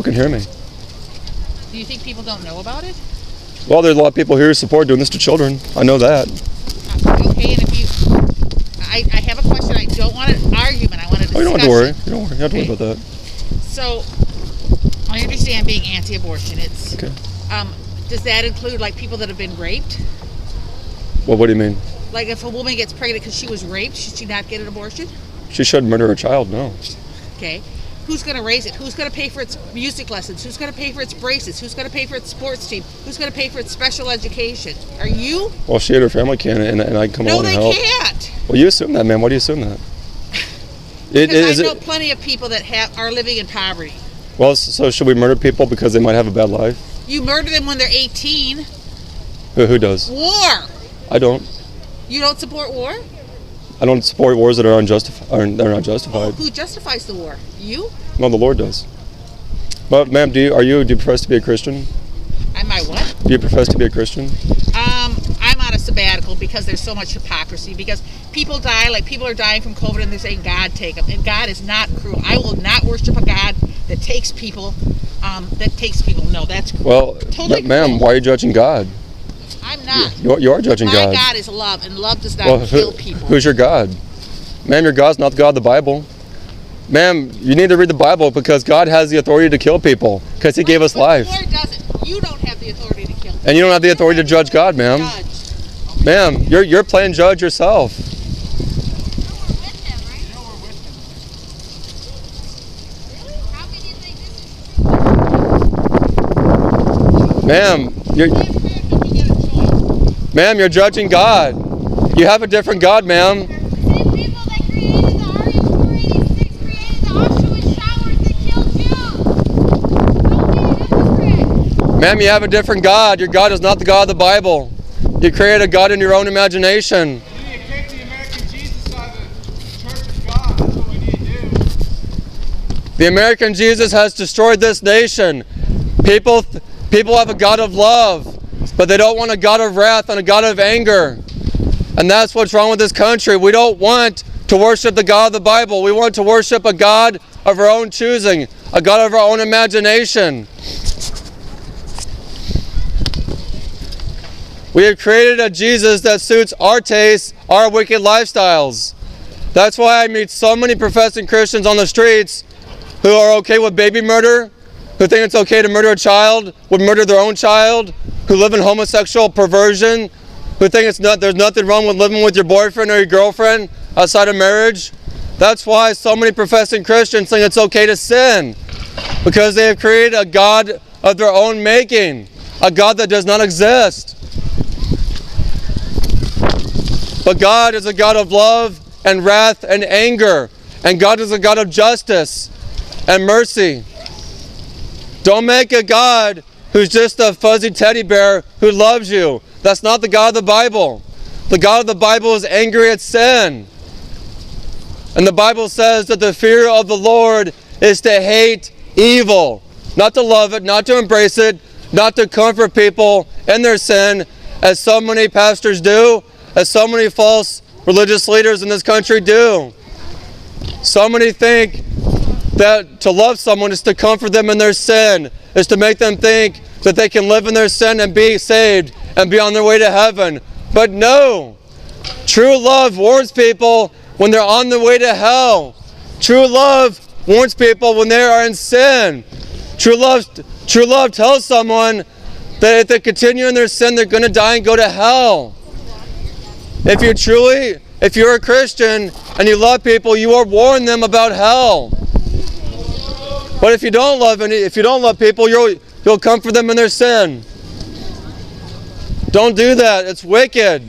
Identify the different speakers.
Speaker 1: can hear me.
Speaker 2: Do you think people don't know about it?
Speaker 1: Well, there's a lot of people here who support doing this to children. I know that.
Speaker 2: Okay, and if you, I have a question. I don't want an argument. I want a discussion.
Speaker 1: Oh, you don't have to worry. You don't have to worry about that.
Speaker 2: So, I understand being anti-abortion. It's
Speaker 1: okay.
Speaker 2: Does that include like people that have been raped?
Speaker 1: Well, what do you mean?
Speaker 2: Like if a woman gets pregnant because she was raped, should she not get an abortion?
Speaker 1: She shouldn't murder her child, no.
Speaker 2: Okay. Who's going to raise it? Who's going to pay for its music lessons? Who's going to pay for its braces? Who's going to pay for its sports team? Who's going to pay for its special education? Are you?
Speaker 1: Well, she and her family can, and I can come along and help.
Speaker 2: No, they can't.
Speaker 1: Well, you assume that, man. Why do you assume that?
Speaker 2: Because I know plenty of people that are living in poverty.
Speaker 1: Well, so should we murder people because they might have a bad life?
Speaker 2: You murder them when they're 18.
Speaker 1: Who does?
Speaker 2: War.
Speaker 1: I don't.
Speaker 2: You don't support war?
Speaker 1: I don't support wars that are unjustified. They're not justified.
Speaker 2: Who justifies the war? You?
Speaker 1: No, the Lord does. But, ma'am, do you profess to be a Christian?
Speaker 2: Am I what?
Speaker 1: Do you profess to be a Christian?
Speaker 2: I'm on a sabbatical because there's so much hypocrisy. Because people die, like people are dying from COVID, and they're saying God take them, and God is not cruel. I will not worship a God that takes people. No, that's cruel.
Speaker 1: Well,
Speaker 2: totally
Speaker 1: ma'am,
Speaker 2: cruel.
Speaker 1: why are you judging God?
Speaker 2: I'm not.
Speaker 1: You are judging God.
Speaker 2: My God is love, and love does not kill people.
Speaker 1: Who's your God? Ma'am, your God's not the God of the Bible. Ma'am, you need to read the Bible because God has the authority to kill people because He gave us life.
Speaker 2: The Lord doesn't. You don't have the authority to kill people.
Speaker 1: And you don't have the authority to judge God, ma'am. Ma'am, you're playing judge yourself. Ma'am, you're judging God. You have a different God, ma'am. Ma'am, you have a different God. Your God is not the God of the Bible. You created a God in your own imagination.
Speaker 3: We need to kick the American Jesus out of the Church of God. That's what we need to do.
Speaker 1: The American Jesus has destroyed this nation. People have a God of love, but they don't want a God of wrath and a God of anger. And that's what's wrong with this country. We don't want to worship the God of the Bible. We want to worship a God of our own choosing, a God of our own imagination. We have created a Jesus that suits our tastes, our wicked lifestyles. That's why I meet so many professing Christians on the streets who are okay with baby murder, who think it's okay to murder a child, would murder their own child, who live in homosexual perversion, who think there's nothing wrong with living with your boyfriend or your girlfriend outside of marriage. That's why so many professing Christians think it's okay to sin, because they have created a God of their own making, a God that does not exist. But God is a God of love and wrath and anger, and God is a God of justice and mercy. Don't make a God who's just a fuzzy teddy bear who loves you. That's not the God of the Bible. The God of the Bible is angry at sin. And the Bible says that the fear of the Lord is to hate evil, not to love it, not to embrace it, not to comfort people in their sin, as so many pastors do, as so many false religious leaders in this country do. So many think that to love someone is to comfort them in their sin, is to make them think that they can live in their sin and be saved and be on their way to heaven. But no, true love warns people when they're on their way to hell. True love warns people when they are in sin. True love tells someone that if they continue in their sin, they're going to die and go to hell. If you're a Christian and you love people, you will warn them about hell. But if you don't love people, you'll comfort them in their sin. Don't do that. It's wicked.